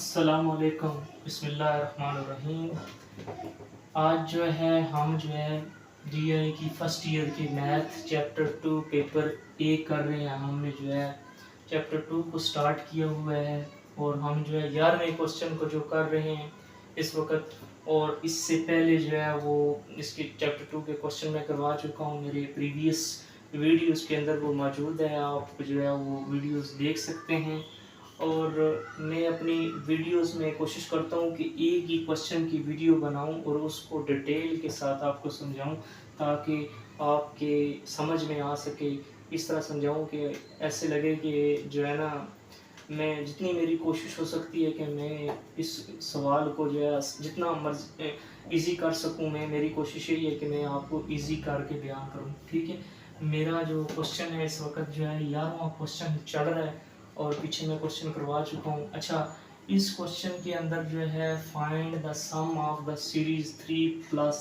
अस्सलामुअलैकुम बिस्मिल्लाहिर्रहमानिर्रहीम। आज जो है हम जो है DI की फ़र्स्ट ईयर की मैथ चैप्टर 2 पेपर ए कर रहे हैं। हमने जो है चैप्टर 2 को स्टार्ट किया हुआ है और हम जो है 11वें क्वेश्चन को जो कर रहे हैं इस वक्त, और इससे पहले जो है वो इसके चैप्टर 2 के क्वेश्चन मैं करवा चुका हूँ। मेरे प्रीवियस वीडियोस के अंदर वो मौजूद है, आप जो है वो वीडियोस देख सकते हैं। और मैं अपनी वीडियोस में कोशिश करता हूँ कि एक ही क्वेश्चन की वीडियो बनाऊँ और उसको डिटेल के साथ आपको समझाऊँ, ताकि आपके समझ में आ सके। इस तरह समझाऊँ कि ऐसे लगे कि जो है ना, मैं जितनी मेरी कोशिश हो सकती है कि मैं इस सवाल को जो है जितना ईज़ी कर सकूँ। मेरी कोशिश यही है कि मैं आपको ईज़ी करके बयान करूँ, ठीक है। मेरा जो क्वेश्चन है इस वक्त जो है 11वां क्वेश्चन चल रहा है और पीछे मैं क्वेश्चन करवा चुका हूँ। अच्छा, इस क्वेश्चन के अंदर जो है find the sum of the series 3 plus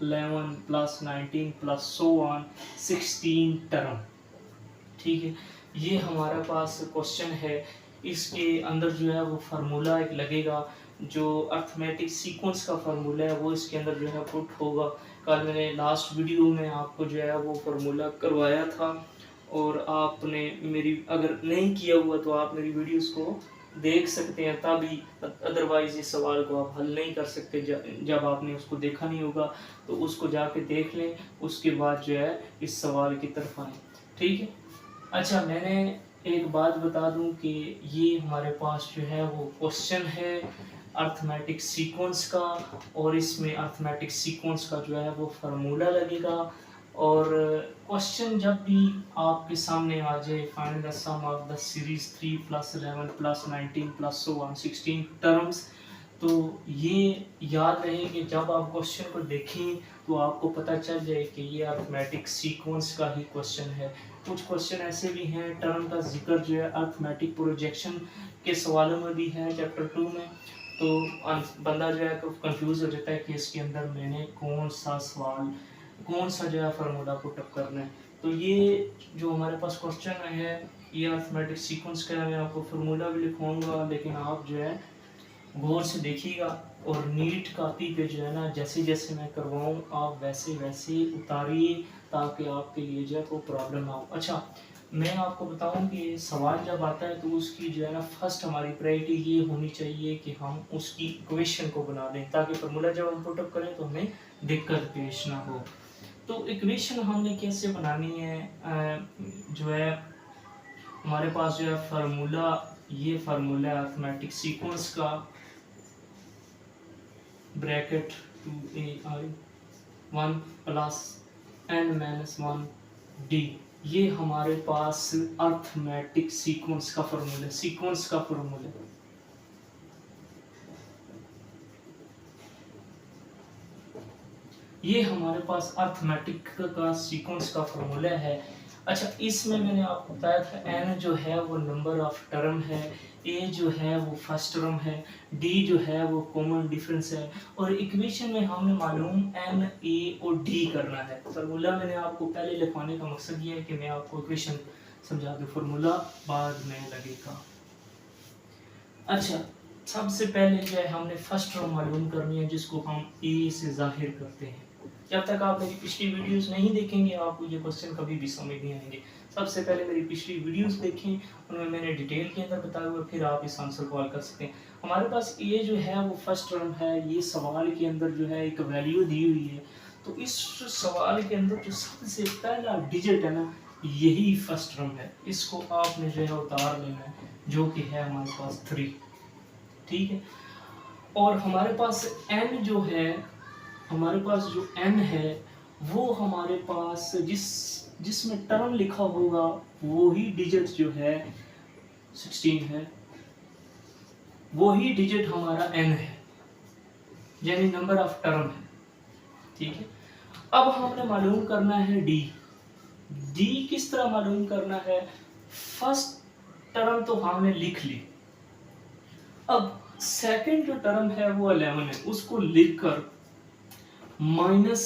11 plus 19 plus so on 16 term, ठीक है। ये हमारा पास क्वेश्चन है। इसके अंदर जो है वो फार्मूला एक लगेगा, जो अर्थमेटिक सीक्वेंस का फार्मूला है वो इसके अंदर जो है पुट होगा। कल मैंने लास्ट वीडियो में आपको जो है वो फार्मूला करवाया था, और आपने मेरी अगर नहीं किया हुआ तो आप मेरी वीडियोस को देख सकते हैं, तभी अदरवाइज इस सवाल को आप हल नहीं कर सकते। जब आपने उसको देखा नहीं होगा तो उसको जाके देख लें, उसके बाद जो है इस सवाल की तरफ आएँ, ठीक है। अच्छा, मैंने एक बात बता दूं कि ये हमारे पास जो है वो क्वेश्चन है अर्थमेटिक सीक्वेंस का, और इसमें अर्थमेटिक सीक्वेंस का जो है वो फार्मूला लगेगा। और क्वेश्चन जब भी आपके सामने आ जाए, find the sum of the series 3 plus 11 plus 19 plus so on 16 terms, तो ये याद रहे कि जब आप क्वेश्चन को देखें तो आपको पता चल जाए कि ये अर्थमेटिक सीक्वेंस का ही क्वेश्चन है। कुछ क्वेश्चन ऐसे भी हैं, टर्म का जिक्र जो है अर्थमेटिक प्रोजेक्शन के सवालों में भी है चैप्टर 2 में, तो बंदा जो है कंफ्यूज हो जाता है कि इसके अंदर मैंने कौन सा सवाल, कौन सा जो है फार्मूला पुटअप करना है। तो ये जो हमारे पास क्वेश्चन है ये अर्थमेटिक सीक्वेंस का है। मैं आपको फार्मूला भी लिखवाऊंगा, लेकिन आप जो है गौर से देखिएगा, और नीट कॉपी पे जो है ना जैसे जैसे मैं करवाऊँ आप वैसे वैसे उतारिए, ताकि आपके लिए जो है कोई प्रॉब्लम ना हो। अच्छा, मैं आपको बताऊं कि सवाल जब आता है तो उसकी जो है ना फर्स्ट हमारी प्रायोरिटी ये होनी चाहिए कि हम उसकी इक्वेशन को बना दें, ताकि फार्मूला जब हम पुटअप करें तो हमें दिक्कत पेश ना हो। तो इक्वेशन हमने कैसे बनानी है, जो है हमारे पास जो है फार्मूला, ये फार्मूला है अर्थमेटिक सीक्वेंस का, bracket 2ai 1 plus n minus 1 d, ये हमारे पास अर्थमेटिक सीक्वेंस का फार्मूला, सीक्वेंस का फार्मूला। ये हमारे पास अर्थमेटिक का सीक्वेंस का फार्मूला है। अच्छा, इसमें मैंने आपको बताया था n जो है वो नंबर ऑफ टर्म है, a जो है वो फर्स्ट टर्म है, d जो है वो कॉमन डिफरेंस है, और इक्वेशन में हमने मालूम n a और d करना है। फार्मूला मैंने आपको पहले लिखवाने का मकसद ये है कि मैं आपको इक्वेशन समझा दूं, फार्मूला बाद में लगेगा। अच्छा, सबसे पहले जो है हमने फर्स्ट टर्म मालूम करनी है, जिसको हम a से जाहिर करते हैं। जब तक आप मेरी पिछली वीडियोस नहीं देखेंगे आपको ये क्वेश्चन कभी भी समझ नहीं आएंगे। सबसे पहले मेरी पिछली वीडियोस देखें, उनमें मैंने डिटेल के अंदर बताया हुआ, फिर आप इस आंसर को हल कर सकते हैं। हमारे पास ये जो है वो फर्स्ट टर्म है, ये सवाल के अंदर जो है एक वैल्यू दी हुई है, तो इस सवाल के अंदर जो सबसे पहला डिजिट है ना, यही फर्स्ट टर्म है। इसको आपने जो है उतार लेना है, जो कि है हमारे पास 3, ठीक है। और हमारे पास n जो है, हमारे पास जो n है वो हमारे पास जिसमें टर्म लिखा होगा वो ही डिजिट जो है 16 है, वो ही डिजिट हमारा n है, यानी नंबर ऑफ टर्म है, ठीक है। अब हमने मालूम करना है d। d किस तरह मालूम करना है, फर्स्ट टर्म तो हमने लिख ली, अब सेकंड जो टर्म है वो 11 है, उसको लिखकर माइनस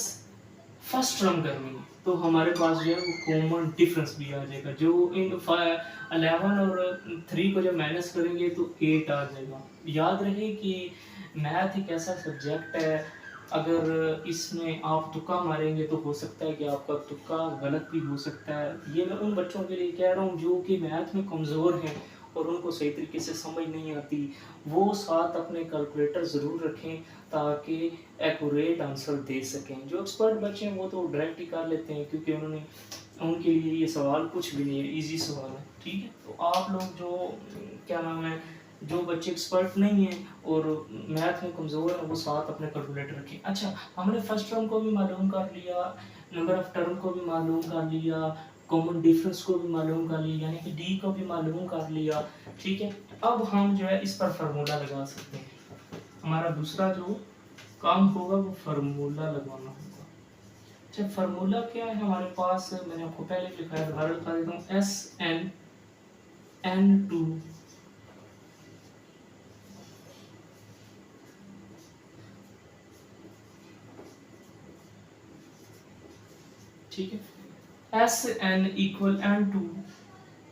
फर्स्ट टर्म करनी है, तो हमारे पास जो है वो कॉमन डिफरेंस भी आ जाएगा। जो इन 11 और 3 को जब माइनस करेंगे तो 8 आ जाएगा। याद रहे कि मैथ एक ऐसा सब्जेक्ट है, अगर इसमें आप तुक्का मारेंगे तो हो सकता है कि आपका तुक्का गलत भी हो सकता है। ये मैं उन बच्चों के लिए कह रहा हूँ जो कि मैथ में कमज़ोर हैं और उनको सही तरीके से समझ नहीं आती, वो साथ अपने कैलकुलेटर ज़रूर रखें ताकि एक्यूरेट आंसर दे सकें। जो एक्सपर्ट बच्चे हैं वो तो डायरेक्ट ही कर लेते हैं क्योंकि उनके लिए ये सवाल कुछ भी नहीं है, इजी सवाल है। ठीक है, तो आप लोग जो क्या नाम है, जो बच्चे एक्सपर्ट नहीं हैं और मैथ में कमज़ोर हैं, वो साथ अपने कैलकुलेटर रखें। अच्छा, हमने फर्स्ट टर्म को भी मालूम कर लिया, नंबर ऑफ टर्म को भी मालूम कर लिया, कॉमन डिफरेंस को भी मालूम कर लिया, यानी कि डी को भी मालूम कर लिया। ठीक है, अब हम जो है इस पर फार्मूला लगा सकते हैं। हमारा दूसरा जो काम होगा वो फार्मूला लगाना होगा। अच्छा, फार्मूला क्या है हमारे पास, मैंने आपको पहले लिखा है, दोबारा लिखा देता हूँ। SnN2 ठीक है, Sn equal N2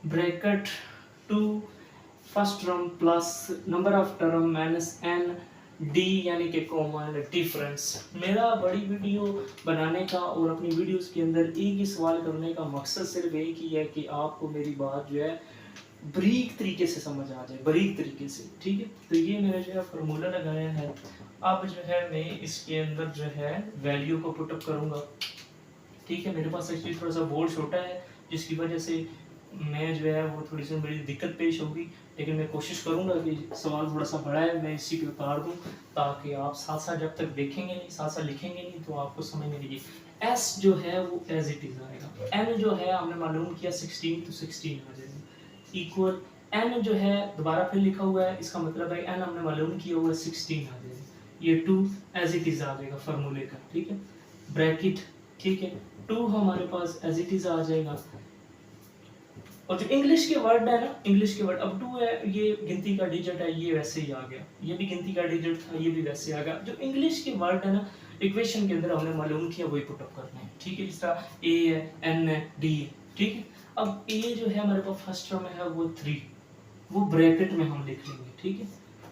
bracket 2 first term plus number of term minus n D यानी कि कॉमन डिफरेंस। मेरा बड़ी वीडियो बनाने का और अपनी वीडियोस के अंदर एक ही सवाल करने का मकसद सिर्फ एक ही है कि आपको मेरी बात जो है बारीक तरीके से समझ आ जाए, बारीक तरीके से। ठीक है, तो ये मैंने जो है फार्मूला लगाया है। अब जो है मैं इसके अंदर जो है वैल्यू को पुटअप करूँगा। ठीक है, मेरे पास एक्चुअली थोड़ा सा बोर्ड छोटा है जिसकी वजह से मैं जो है वो थोड़ी सी मेरी दिक्कत पेश होगी, लेकिन मैं कोशिश करूंगा कि सवाल थोड़ा सा बड़ा है मैं इसी पे उतार दूं ताकि आप साथ साथ जब तक देखेंगे नहीं, साथ साथ लिखेंगे नहीं तो आपको समझ नहीं आएगी। S जो है वो एज इट इज आएगा। N जो है हमने मालूम किया 16 तो 16 आ जाएगा इक्वल N जो है दोबारा फिर लिखा हुआ है, इसका मतलब है N हमने मालूम किया हुआ 16 आ जाएगा। ये 2 एज इट इज आ जाएगा फार्मूले का। ठीक है, ब्रैकेट, ठीक है, 2 हमारे पास एज इट इज आ जाएगा। और जो इंग्लिश के वर्ड है ना, इंग्लिश के वर्ड, अब 2 है, ये गिनती का डिजिट है, ये वैसे ही आ गया। ये भी गिनती का डिजिट था, ये भी वैसे आ गया। जो इंग्लिश के वर्ड है ना, इक्वेशन के अंदर हमने मालूम किया वही पुट अप करना है। ठीक है, जिस तरह ए है, एन है, डी है। ठीक है, अब ए जो है हमारे पास फर्स्ट टर्म है वो 3, वो ब्रैकेट में हम लिख लेंगे। ठीक है,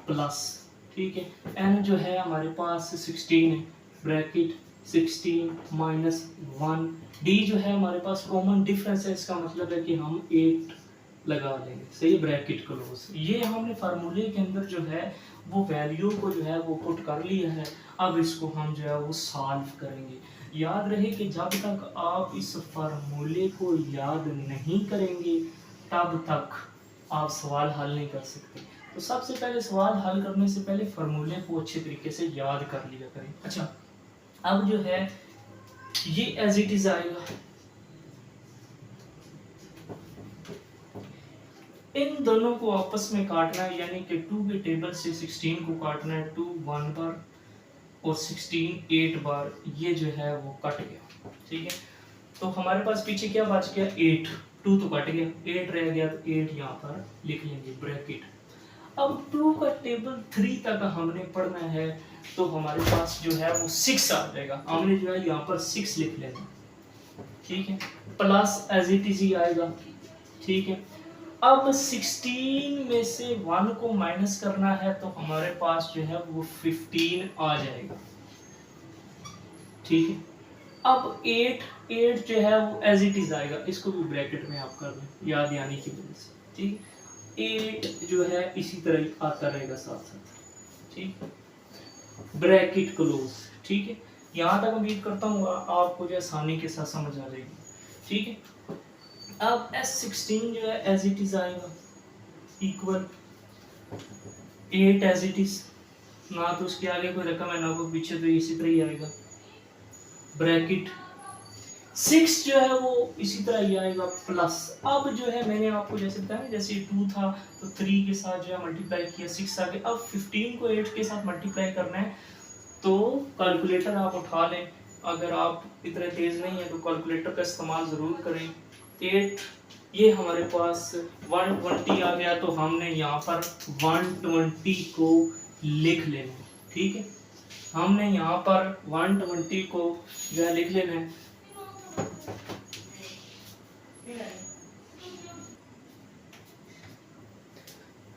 प्लस, ठीक है, एन जो है हमारे पास 16 है, ब्रैकेट 16 माइनस 1, डी जो है हमारे पास कॉमन डिफरेंस है, इसका मतलब है कि हम 8 लगा लेंगे। सही, ब्रैकेट क्लोज। ये हमने फार्मूले के अंदर जो है वो वैल्यू को जो है वो पुट कर लिया है। अब इसको हम जो है वो सॉल्व करेंगे। याद रहे कि जब तक आप इस फार्मूले को याद नहीं करेंगे तब तक आप सवाल हल नहीं कर सकते। तो सबसे पहले सवाल हल करने से पहले फार्मूले को अच्छे तरीके से याद कर लिया करें। अच्छा, अब जो है ये एज इट इज आएगा। इन दोनों को आपस में काटना है, यानी कि 2 के टेबल से 16 को काटना है। 2 1 बार और 16 8 बार, ये जो है वो कट गया। ठीक है, तो हमारे पास पीछे क्या बच गया, 8। 2 तो कट गया, 8 रह गया, तो 8 यहाँ पर लिख लेंगे ब्रैकेट। अब 2 का टेबल 3 तक हमने पढ़ना है, तो हमारे पास जो है वो 6 आ जाएगा। हमने जो है यहाँ पर 6 लिख लेना। ठीक है, प्लस एज इट इज ही आएगा। ठीक है, अब 16 में से 1 को माइनस करना है, तो हमारे पास जो है वो 15 आ जाएगा। ठीक है, अब 8 जो है वो एज इट इज आएगा, इसको भी ब्रैकेट में आप कर लें याद आने की वजह से। ठीक, 8 जो है इसी तरह आता रहेगा साथ साथ। ठीक, ब्रैकेट क्लोज। ठीक है, यहाँ तक उम्मीद करता हूँ आपको जो आसानी के साथ समझ आ जाएगी। ठीक है, अब S16 जो है एज इट इज आएगा इक्वल 8 एज इट इज, ना तो उसके आगे कोई रकम है ना कोई पीछे, तो इसी तरह ही आएगा। ब्रैकेट 6 जो है वो इसी तरह ही आएगा प्लस। अब जो है मैंने आपको जैसे बताया, जैसे 2 था तो 3 के साथ जो है मल्टीप्लाई किया, 6 आ गया। अब 15 को 8 के साथ मल्टीप्लाई करना है, तो कैलकुलेटर आप उठा लें। अगर आप इतने तेज नहीं है तो कैलकुलेटर का इस्तेमाल ज़रूर करें। 8 ये हमारे पास 120 आ गया, तो हमने यहाँ पर 120 को लिख लेना है। ठीक है, हमने यहाँ पर 120 को जो है लिख लेना है।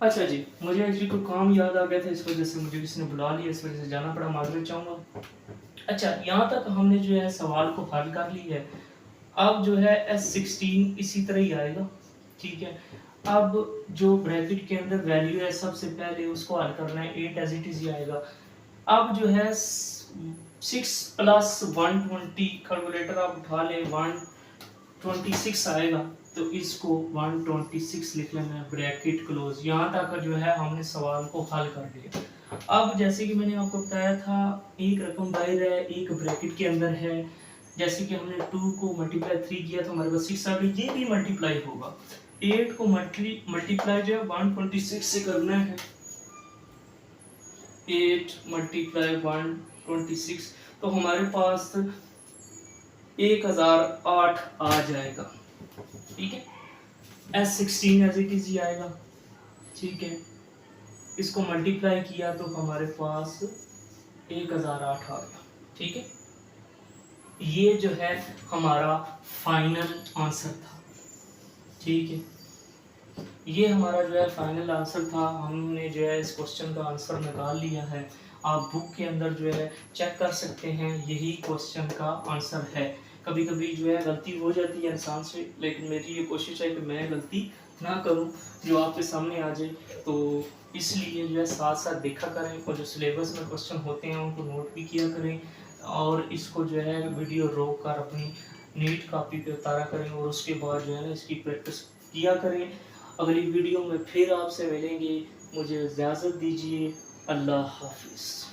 अच्छा जी, मुझे एक्चुअली कोई काम याद आ गया था, इस वजह से मुझे किसी ने बुला लिया, इस वजह से जाना पड़ा, माजूर चाहूँगा। अच्छा, यहाँ तक हमने जो है सवाल को हल कर लिया है। अब जो है S16 इसी तरह ही आएगा, ठीक है। अब जो ब्रैकेट के अंदर वैल्यू है सबसे पहले उसको हल करना है, 8 एज इट इज ही आएगा। अब जो है 6 प्लस 120 कैलकुलेटर आप उठा ले, 126 आएगा, तो इसको 126 लिख लेना है, ब्रैकेट क्लोज। यहाँ तक जो है हमने सवाल को हल कर लिया। अब जैसे कि मैंने आपको बताया था, एक रकम बाहर है, एक ब्रैकेट के अंदर है। जैसे कि हमने 2 को मल्टीप्लाई 3 किया तो हमारे पास 6 आ गई, ये भी मल्टीप्लाई होगा। 8 को मल्टीप्लाई जो है 126 से करना है, 8 मल्टीप्लाई 126, तो हमारे पास 1008 आ जाएगा, ठीक है। S16 एज इट इज ही आएगा, ठीक है। इसको मल्टीप्लाई किया तो हमारे पास 1008 आ गया, ठीक है। ये जो है हमारा फाइनल आंसर था, ठीक है। ये हमारा जो है फाइनल आंसर था। हमने जो है इस क्वेश्चन का आंसर निकाल लिया है। आप बुक के अंदर जो है चेक कर सकते हैं, यही क्वेश्चन का आंसर है। कभी कभी जो है गलती हो जाती है इंसान से, लेकिन मेरी ये कोशिश है कि मैं गलती ना करूं, जो आपके सामने आ जाए। तो इसलिए जो है साथ साथ देखा करें, और जो सिलेबस में क्वेश्चन होते हैं उनको नोट भी किया करें, और इसको जो है वीडियो रोक कर अपनी नीट कॉपी पे उतारा करें, और उसके बाद जो है ना इसकी प्रैक्टिस किया करें। अगली वीडियो में फिर आपसे मिलेंगे, मुझे इजाज़त दीजिए। अल्लाह हाफिज़।